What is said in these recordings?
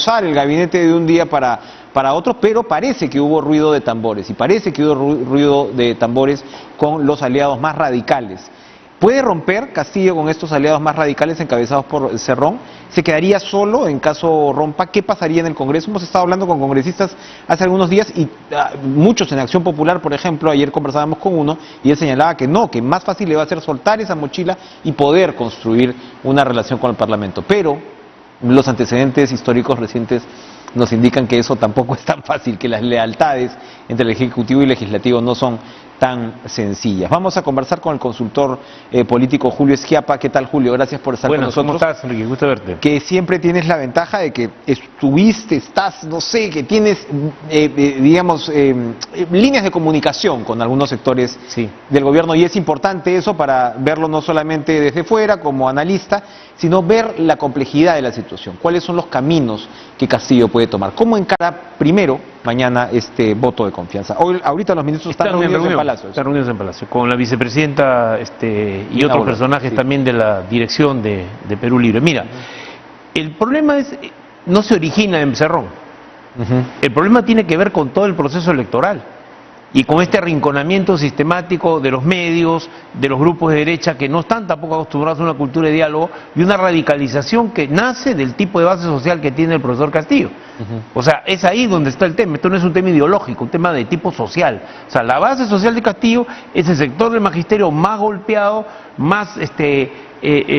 el gabinete de un día para otro, pero parece que hubo ruido de tambores, y parece que hubo ruido de tambores con los aliados más radicales. ¿Puede romper Castillo con estos aliados más radicales encabezados por Cerrón? ¿Se quedaría solo en caso rompa? ¿Qué pasaría en el Congreso? Hemos estado hablando con congresistas hace algunos días y muchos en Acción Popular, por ejemplo, ayer conversábamos con uno y él señalaba que no, que más fácil le va a ser soltar esa mochila y poder construir una relación con el Parlamento. Pero los antecedentes históricos recientes nos indican que eso tampoco es tan fácil, que las lealtades entre el Ejecutivo y el Legislativo no son tan sencillas. Vamos a conversar con el consultor político Julio Schiappa. ¿Qué tal, Julio? Gracias por estar con nosotros. ¿Cómo estás, Enrique? Gusto verte. Que siempre tienes la ventaja de que estás, no sé, que tienes, líneas de comunicación con algunos sectores del gobierno, y es importante eso para verlo no solamente desde fuera como analista, sino ver la complejidad de la situación. ¿Cuáles son los caminos que Castillo puede tomar? ¿Cómo encara primero mañana este voto de confianza? Ahorita los ministros están reunidos en Palacio. Están reunidos en Palacio, con la vicepresidenta y otros personajes también de la dirección de Perú Libre. Mira, el problema no se origina en Cerrón. El problema tiene que ver con todo el proceso electoral y con este arrinconamiento sistemático de los medios, de los grupos de derecha que no están tampoco acostumbrados a una cultura de diálogo, y una radicalización que nace del tipo de base social que tiene el profesor Castillo. O sea, es ahí donde está el tema. Esto no es un tema ideológico, un tema de tipo social. O sea, la base social de Castillo es el sector del magisterio más golpeado, más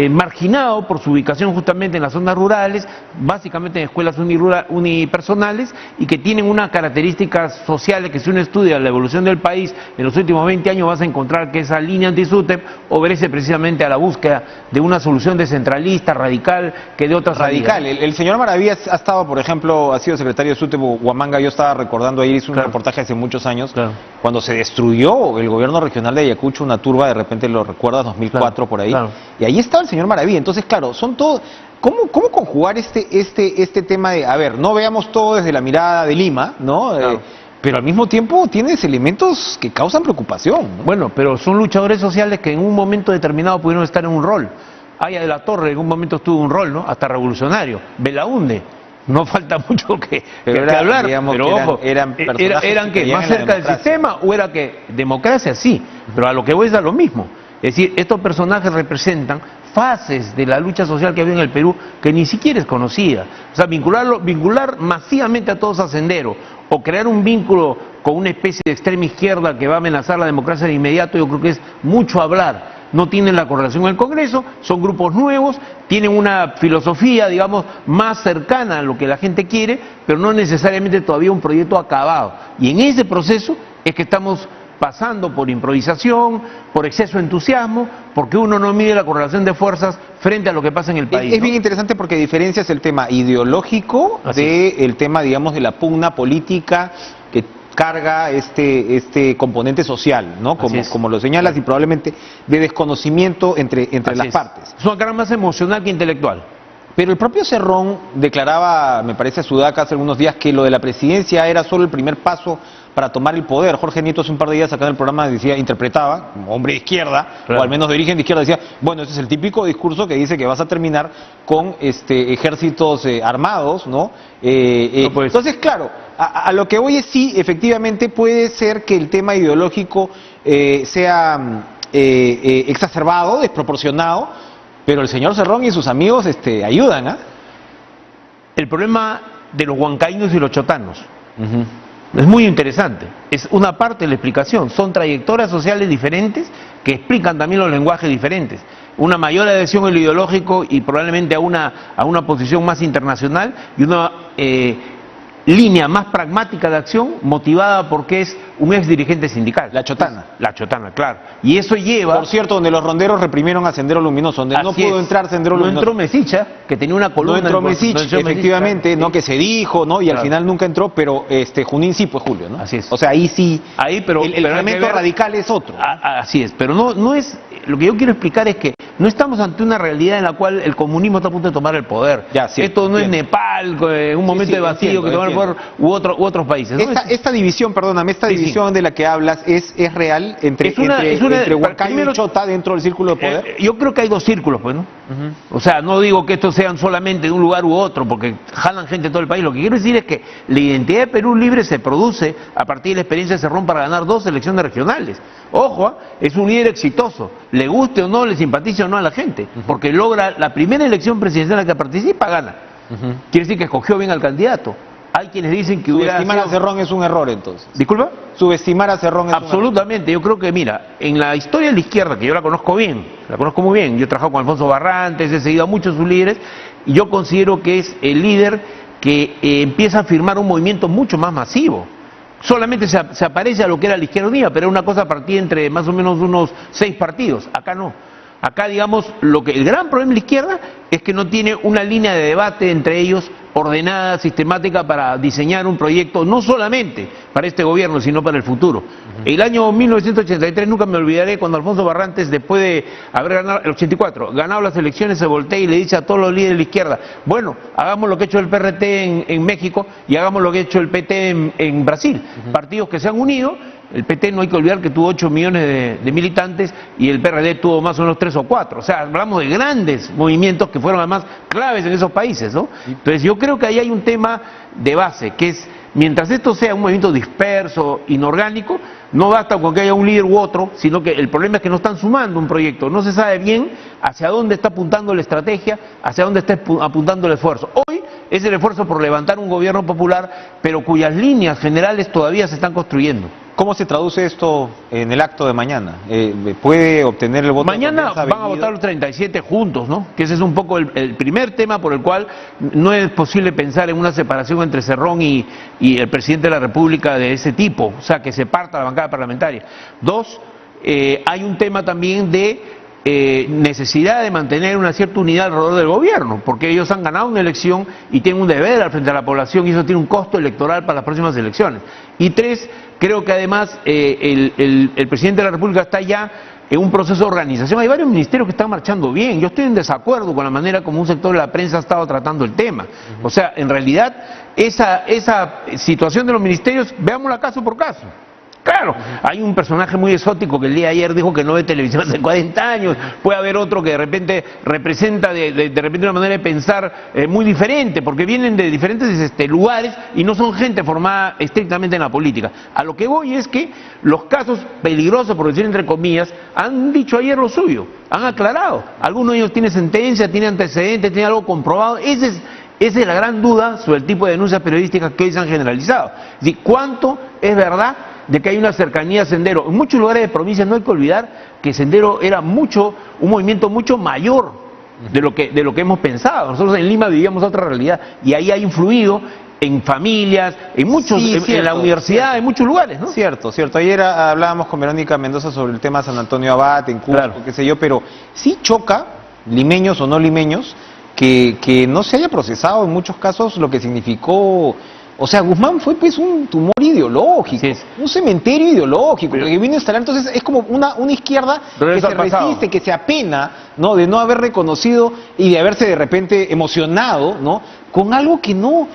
marginado por su ubicación justamente en las zonas rurales, básicamente en escuelas unipersonales, y que tienen unas características sociales que, si uno estudia la evolución del país en los últimos 20 años, vas a encontrar que esa línea anti-SUTEP obedece precisamente a la búsqueda de una solución descentralista, radical, que de otras radical. El señor Maravías ha estado, por ejemplo, ha sido secretario de SUTEP Huamanga. Yo estaba recordando ayer, hizo un reportaje hace muchos años, cuando se destruyó el gobierno regional de Ayacucho, una turba, de repente lo recuerdas, 2004 por ahí, y ahí estaba el señor Maravilla. Entonces, claro, son todos. ¿Cómo conjugar este tema de, a ver, no veamos todo desde la mirada de Lima, ¿no? Pero al mismo tiempo tienes elementos que causan preocupación, ¿no? Bueno, pero son luchadores sociales que en un momento determinado pudieron estar en un rol. Aya de la Torre en un momento estuvo en un rol, ¿no? Hasta revolucionario. Belaúnde. No falta mucho que hablar, pero ojo, ¿eran que más cerca del sistema o era que democracia? Sí, pero a lo que voy es a lo mismo. Es decir, estos personajes representan fases de la lucha social que había en el Perú que ni siquiera es conocida. O sea, vincular masivamente a todos a Sendero, o crear un vínculo con una especie de extrema izquierda que va a amenazar la democracia de inmediato, yo creo que es mucho hablar. No tienen la correlación con el Congreso, son grupos nuevos, tienen una filosofía, digamos, más cercana a lo que la gente quiere, pero no necesariamente todavía un proyecto acabado. Y en ese proceso es que estamos pasando por improvisación, por exceso de entusiasmo, porque uno no mide la correlación de fuerzas frente a lo que pasa en el país. Es bien interesante porque diferencias el tema ideológico del tema, digamos, de la pugna política que carga este componente social, ¿no? Como lo señalas, y probablemente de desconocimiento entre las partes. Es una carga más emocional que intelectual. Pero el propio Cerrón declaraba, me parece, a Sudaca hace algunos días, que lo de la presidencia era solo el primer paso para tomar el poder. Jorge Nieto hace un par de días acá en el programa interpretaba, como hombre de izquierda, o al menos de origen de izquierda, decía, bueno, ese es el típico discurso que dice que vas a terminar con ejércitos armados, ¿no? Entonces, claro, a lo que voy es sí, efectivamente puede ser que el tema ideológico sea exacerbado, desproporcionado, pero el señor Cerrón y sus amigos ayudan, ¿ah? El problema de los huancaínos y los chotanos es muy interesante. Es una parte de la explicación. Son trayectorias sociales diferentes que explican también los lenguajes diferentes. Una mayor adhesión a lo ideológico y probablemente a una posición más internacional, y una línea más pragmática de acción motivada porque es un ex dirigente sindical. La chotana. La chotana, claro. Y eso lleva... Por cierto, donde los ronderos reprimieron a Sendero Luminoso, donde no pudo entrar Sendero Luminoso. No entró Mesicha, que tenía una columna... No entró Mesich, efectivamente, ¿no? Que se dijo, ¿no? Y al final nunca entró, pero Junín sí, pues Julio, ¿no? Así es. O sea, ahí sí... Ahí, pero el elemento radical es otro. Así es, pero no es... Lo que yo quiero explicar es que no estamos ante una realidad en la cual el comunismo está a punto de tomar el poder. Esto no es Nepal, un momento de vacío que toma el poder, u otros países, ¿no? Esta división, perdóname, división de la que hablas es real entre Huancayo y Chota dentro del círculo de poder. Yo creo que hay dos círculos, pues, ¿no? O sea, no digo que estos sean solamente de un lugar u otro, porque jalan gente de todo el país. Lo que quiero decir es que la identidad de Perú Libre se produce a partir de la experiencia de Cerrón para ganar 2 elecciones regionales. Ojo, es un líder exitoso, le guste o no, le simpatice o no a la gente, porque logra la primera elección presidencial en la que participa, gana. Quiere decir que escogió bien al candidato. Hay quienes dicen que subestimar a Cerrón es un error, entonces. ¿Disculpa? Subestimar a Cerrón es absolutamente. Yo creo que, mira, en la historia de la izquierda, que yo la conozco bien, la conozco muy bien, yo he trabajado con Alfonso Barrantes, he seguido a muchos de sus líderes, y yo considero que es el líder que empieza a firmar un movimiento mucho más masivo. Solamente se aparece a lo que era la Izquierda Unida, pero era una cosa partida entre más o menos unos 6 partidos. Acá no. Acá, digamos, el gran problema de la izquierda es que no tiene una línea de debate entre ellos ordenada, sistemática, para diseñar un proyecto no solamente para este gobierno, sino para el futuro. El año 1983, nunca me olvidaré, cuando Alfonso Barrantes, después de haber ganado, el 84, ganado las elecciones, se voltea y le dice a todos los líderes de la izquierda: bueno, hagamos lo que ha hecho el PRT en México y hagamos lo que ha hecho el PT en Brasil. Partidos que se han unido. El PT, no hay que olvidar que tuvo 8 millones de militantes y el PRD tuvo más o menos 3 o 4. O sea, hablamos de grandes movimientos que fueron además claves en esos países, ¿no? Entonces yo creo que ahí hay un tema de base, que es, mientras esto sea un movimiento disperso, inorgánico, no basta con que haya un líder u otro, sino que el problema es que no están sumando un proyecto. No se sabe bien hacia dónde está apuntando la estrategia, hacia dónde está apuntando el esfuerzo. Hoy es el esfuerzo por levantar un gobierno popular, pero cuyas líneas generales todavía se están construyendo. ¿Cómo se traduce esto en el acto de mañana? ¿Puede obtener el voto? Mañana van a votar los 37 juntos, ¿no? Que ese es un poco el primer tema por el cual no es posible pensar en una separación entre Cerrón y el presidente de la República de ese tipo, o sea, que se parta la bancada parlamentaria. 2, hay un tema también de necesidad de mantener una cierta unidad alrededor del gobierno, porque ellos han ganado una elección y tienen un deber al frente a la población, y eso tiene un costo electoral para las próximas elecciones. Y 3, creo que además el presidente de la República está ya en un proceso de organización. Hay varios ministerios que están marchando bien. Yo estoy en desacuerdo con la manera como un sector de la prensa ha estado tratando el tema. O sea, en realidad, esa situación de los ministerios, veámosla caso por caso. Claro, hay un personaje muy exótico que el día de ayer dijo que no ve televisión hace 40 años, puede haber otro que de repente representa de repente una manera de pensar muy diferente, porque vienen de diferentes lugares y no son gente formada estrictamente en la política. A lo que voy es que los casos peligrosos, por decir entre comillas, han dicho ayer lo suyo, han aclarado. Algunos de ellos tienen sentencia, tienen antecedentes, tienen algo comprobado. Esa es la gran duda sobre el tipo de denuncias periodísticas que hoy se han generalizado. Es decir, ¿cuánto es verdad de que hay una cercanía a Sendero? En muchos lugares de provincia no hay que olvidar que Sendero era un movimiento mucho mayor de lo que hemos pensado. Nosotros en Lima vivíamos otra realidad y ahí ha influido en familias, en muchos, sí, en la universidad, cierto, en muchos lugares, ¿no? Cierto. Ayer hablábamos con Verónica Mendoza sobre el tema de San Antonio Abad, en Cusco, claro, qué sé yo, pero sí choca, limeños o no limeños, que no se haya procesado en muchos casos lo que significó. O sea, Guzmán fue pues un tumor ideológico, sí, un cementerio ideológico, que vino a instalar. Entonces es como una izquierda que se resiste, que se apena, ¿no?, de no haber reconocido y de haberse de repente emocionado, ¿no?, con algo que no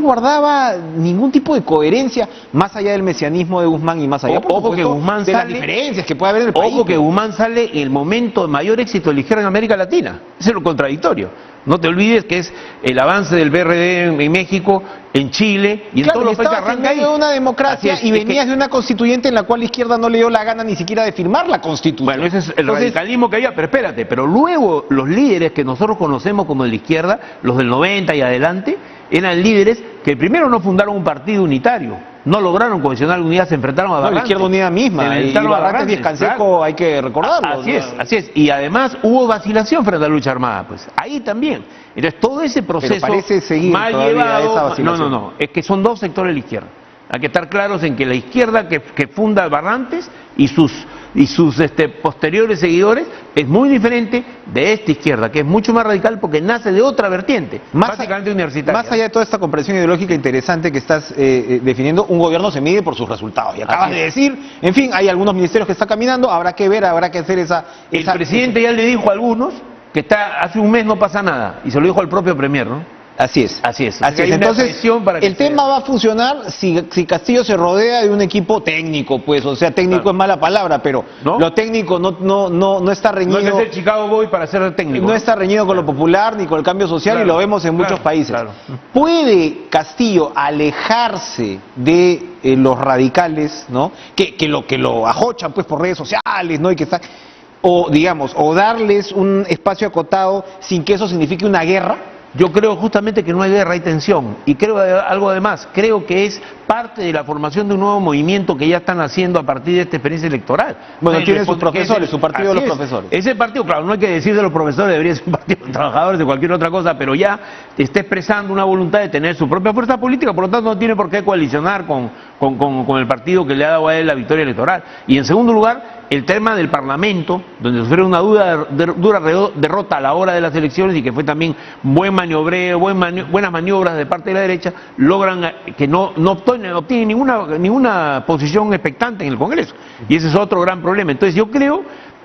guardaba ningún tipo de coherencia, más allá del mesianismo de Guzmán y más allá, por supuesto, que Guzmán de las diferencias que puede haber en el país. Ojo que Guzmán sale en el momento de mayor éxito de la izquierda en América Latina. Eso es lo contradictorio. No te olvides que es el avance del PRD en México, en Chile y en todos los países. Arranca ahí de una democracia y venías de una constituyente en la cual la izquierda no le dio la gana ni siquiera de firmar la constitución. Bueno, ese es el radicalismo que había, pero espérate, pero luego los líderes que nosotros conocemos como de la izquierda, los del 90 y adelante, eran líderes que primero no fundaron un partido unitario, no lograron cohesionar la unidad, se enfrentaron a Barrantes. La izquierda unida misma, y Barrantes y Escanseco, claro, hay que recordarlo. Así es, y además hubo vacilación frente a la lucha armada, pues, ahí también. Entonces todo ese proceso parece seguir mal llevado, no, es que son 2 sectores de la izquierda. Hay que estar claros en que la izquierda que funda Barrantes y sus posteriores seguidores es muy diferente de esta izquierda, que es mucho más radical porque nace de otra vertiente, básicamente universitaria. Más allá de toda esta comprensión ideológica interesante que estás definiendo, un gobierno se mide por sus resultados. Y acabas de decir, en fin, hay algunos ministerios que están caminando, habrá que ver, habrá que hacer esa... El presidente ya le dijo a algunos que hace un mes no pasa nada, y se lo dijo al propio premier, ¿no? Así es. Así es. Así es. Entonces, el tema va a funcionar si Castillo se rodea de un equipo técnico, pues, o sea, técnico es mala palabra, pero lo técnico no está reñido. No es el Chicago Boy para ser técnico. No está reñido con lo popular ni con el cambio social y lo vemos en muchos países. ¿Puede Castillo alejarse de los radicales, ¿no? Que lo ajochan pues por redes sociales, ¿no? Y que está, o digamos, o darles un espacio acotado sin que eso signifique una guerra? Yo creo justamente que no hay guerra, hay tensión. Y creo algo además, creo que es parte de la formación de un nuevo movimiento que ya están haciendo a partir de esta experiencia electoral. Bueno, tiene sus profesores, su partido de los profesores. Ese partido, claro, no hay que decir de los profesores, debería ser un partido de trabajadores, de cualquier otra cosa, pero ya está expresando una voluntad de tener su propia fuerza política, por lo tanto no tiene por qué coalicionar con el partido que le ha dado a él la victoria electoral. Y en segundo lugar, el tema del Parlamento, donde sufrió una dura derrota a la hora de las elecciones y que fue también buen maniobreo, buenas maniobras de parte de la derecha, logran que no obtienen ninguna posición expectante en el Congreso. Y ese es otro gran problema. Entonces yo creo,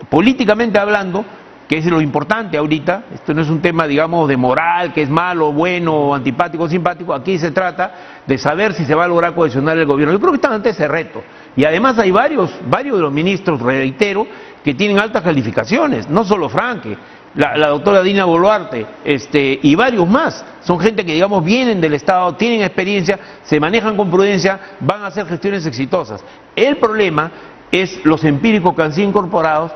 políticamente hablando, que es lo importante ahorita, esto no es un tema, digamos, de moral, que es malo, bueno, antipático, simpático, aquí se trata de saber si se va a lograr cohesionar el gobierno. Yo creo que están ante ese reto. Y además hay varios de los ministros, reitero, que tienen altas calificaciones, no solo Franque, la doctora Dina Boluarte, y varios más. Son gente que, digamos, vienen del Estado, tienen experiencia, se manejan con prudencia, van a hacer gestiones exitosas. El problema es los empíricos que han sido incorporados,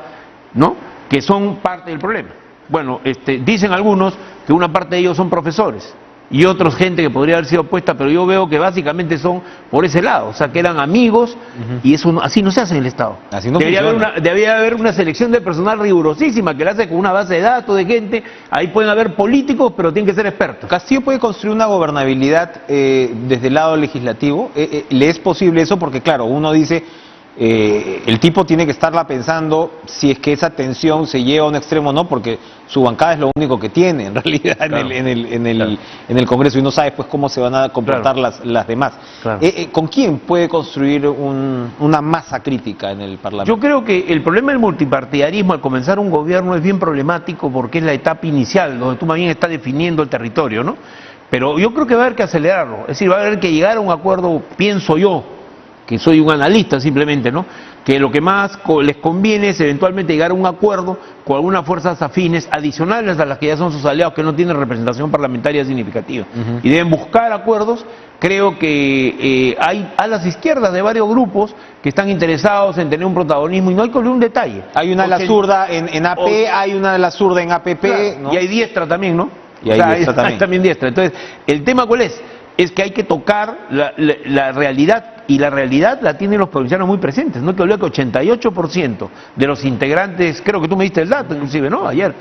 ¿no?, que son parte del problema. Bueno, dicen algunos que una parte de ellos son profesores y otros gente que podría haber sido puesta, pero yo veo que básicamente son por ese lado, o sea, que eran amigos, y eso así no se hace en el Estado. Así no debería haber una selección de personal rigurosísima que la hace con una base de datos de gente. Ahí pueden haber políticos, pero tienen que ser expertos. ¿Castillo puede construir una gobernabilidad desde el lado legislativo? ¿Le es posible eso? Porque claro, uno dice, el tipo tiene que estarla pensando si es que esa tensión se lleva a un extremo o no, porque su bancada es lo único que tiene en realidad en el Congreso, y no sabe pues cómo se van a comportar las demás. ¿Con quién puede construir una masa crítica en el Parlamento? Yo creo que el problema del multipartidarismo al comenzar un gobierno es bien problemático porque es la etapa inicial, donde tú más bien estás definiendo el territorio, ¿no? Pero yo creo que va a haber que acelerarlo, es decir, va a haber que llegar a un acuerdo, pienso yo, que soy un analista simplemente, ¿no?, que lo que más les conviene es eventualmente llegar a un acuerdo con algunas fuerzas afines adicionales a las que ya son sus aliados, que no tienen representación parlamentaria significativa. Y deben buscar acuerdos. Creo que hay a las izquierdas de varios grupos que están interesados en tener un protagonismo, y no hay que olvidar un detalle. Hay una ala zurda en AP, hay una ala zurda en APP, claro, ¿no? Y hay diestra también, ¿no? Y hay diestra hay también diestra. Entonces, el tema ¿cuál es? Es que hay que tocar la realidad, y la realidad la tienen los provincianos muy presentes. No hay que olvidar que 88% de los integrantes, creo que tú me diste el dato inclusive, ¿no?, ayer,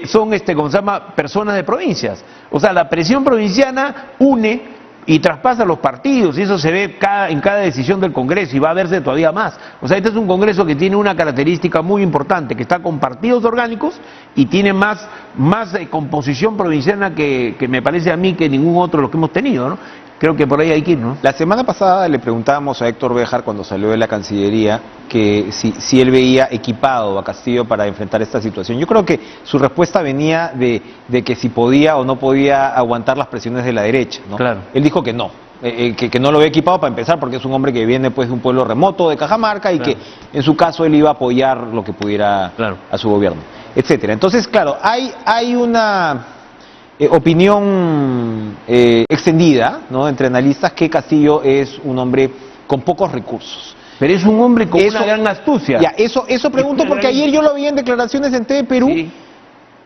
son, ¿cómo se llama?, personas de provincias. O sea, la presión provinciana une y traspasa los partidos, y eso se ve en cada decisión del Congreso, y va a verse todavía más. O sea, este es un Congreso que tiene una característica muy importante, que está con partidos orgánicos y tiene más composición provinciana que me parece a mí que ningún otro de los que hemos tenido, ¿no? Creo que por ahí hay que ir, ¿no? La semana pasada le preguntábamos a Héctor Béjar, cuando salió de la Cancillería, que si él veía equipado a Castillo para enfrentar esta situación. Yo creo que su respuesta venía de que si podía o no podía aguantar las presiones de la derecha, ¿no? Claro. Él dijo que no. Que no lo ve equipado para empezar, porque es un hombre que viene pues de un pueblo remoto de Cajamarca, y que en su caso él iba a apoyar lo que pudiera a su gobierno, etcétera. Entonces, claro, hay una opinión extendida, ¿no?, entre analistas, que Castillo es un hombre con pocos recursos. Pero es un hombre con una gran astucia. Ya, eso pregunto, porque ayer yo lo vi en declaraciones en TV Perú. Sí.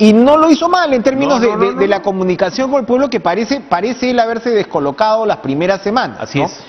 Y no lo hizo mal en términos de la comunicación con el pueblo, que parece él haberse descolocado las primeras semanas. Así es.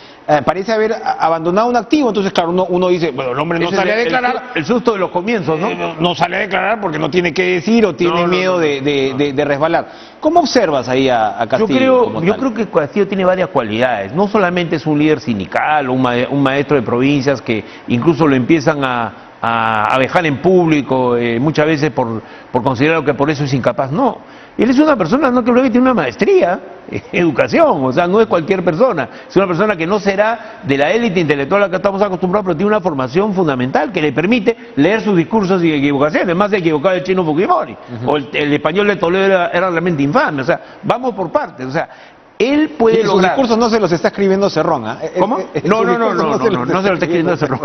Parece haber abandonado un activo. Entonces, claro, uno dice, bueno, el hombre no sale a declarar. El susto de los comienzos, ¿no? No sale a declarar porque no tiene que decir, o tiene miedo de resbalar. ¿Cómo observas ahí a Castillo? Yo creo que Castillo tiene varias cualidades. No solamente es un líder sindical o un maestro de provincias que incluso lo empiezan a a vejar en público, muchas veces por considerar que por eso es incapaz. No, él es una persona no que luego tiene una maestría en educación, o sea, no es cualquier persona, es una persona que no será de la élite intelectual a la que estamos acostumbrados, pero tiene una formación fundamental que le permite leer sus discursos sin equivocaciones. Más se equivocaba el chino Fujimori, o el español de Toledo era realmente infame. O sea, vamos por partes, o sea, él puede lograr... Sus discursos no se los está escribiendo Cerrón, ¿eh? ¿Cómo? No se los está escribiendo Cerrón.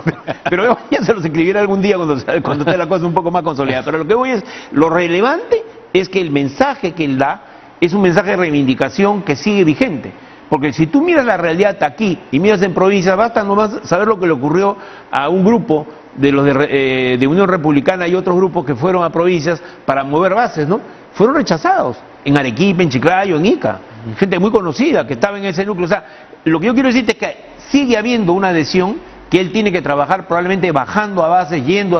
Pero ya se los escribirá algún día cuando esté la cosa un poco más consolidada. Pero lo que voy es, lo relevante es que el mensaje que él da es un mensaje de reivindicación que sigue vigente. Porque si tú miras la realidad aquí y miras en provincia, basta nomás saber lo que le ocurrió a un grupo de los de Unión Republicana y otros grupos que fueron a provincias para mover bases, ¿no? Fueron rechazados en Arequipa, en Chiclayo, en Ica. Gente muy conocida que estaba en ese núcleo. O sea, lo que yo quiero decirte es que sigue habiendo una adhesión que él tiene que trabajar probablemente bajando a bases, yendo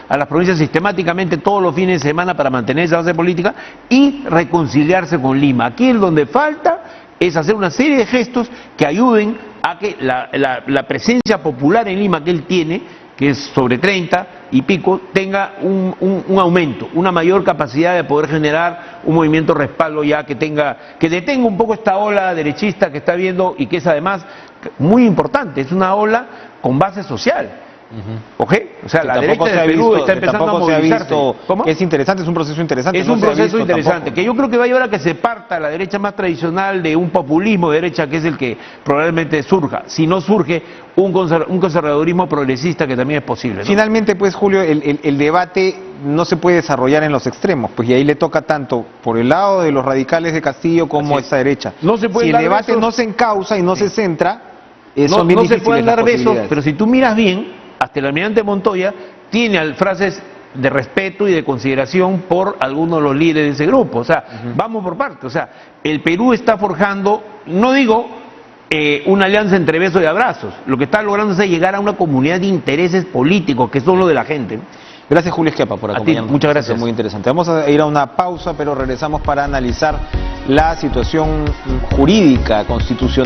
a las provincias sistemáticamente todos los fines de semana para mantener esa base política y reconciliarse con Lima. Aquí es donde falta es hacer una serie de gestos que ayuden a que la presencia popular en Lima que él tiene, que es sobre 30 y pico, tenga un aumento, una mayor capacidad de poder generar un movimiento respaldo ya que detenga un poco esta ola derechista que está viendo y que es además muy importante, es una ola con base social. ¿Ok? O sea, la derecha del Perú está empezando a movilizarse. ¿Cómo? Es interesante, es un proceso interesante. Es un proceso interesante, que yo creo que va a llevar a que se parta la derecha más tradicional de un populismo de derecha que es el que probablemente surja, si no surge un conservadurismo progresista que también es posible, ¿no? Finalmente, pues, Julio, el debate no se puede desarrollar en los extremos, pues, y ahí le toca tanto por el lado de los radicales de Castillo como esta derecha. No se puede si el debate no se encausa y no se centra, no se pueden dar besos, pero si tú miras bien, hasta el almirante Montoya tiene frases de respeto y de consideración por algunos de los líderes de ese grupo. O sea, vamos por partes. O sea, el Perú está forjando, no digo una alianza entre besos y abrazos, lo que está logrando es llegar a una comunidad de intereses políticos, que son los de la gente. Gracias, Julio Esquiapa, por acompañarnos. Muchas gracias. Muy interesante. Vamos a ir a una pausa, pero regresamos para analizar la situación jurídica, constitucional.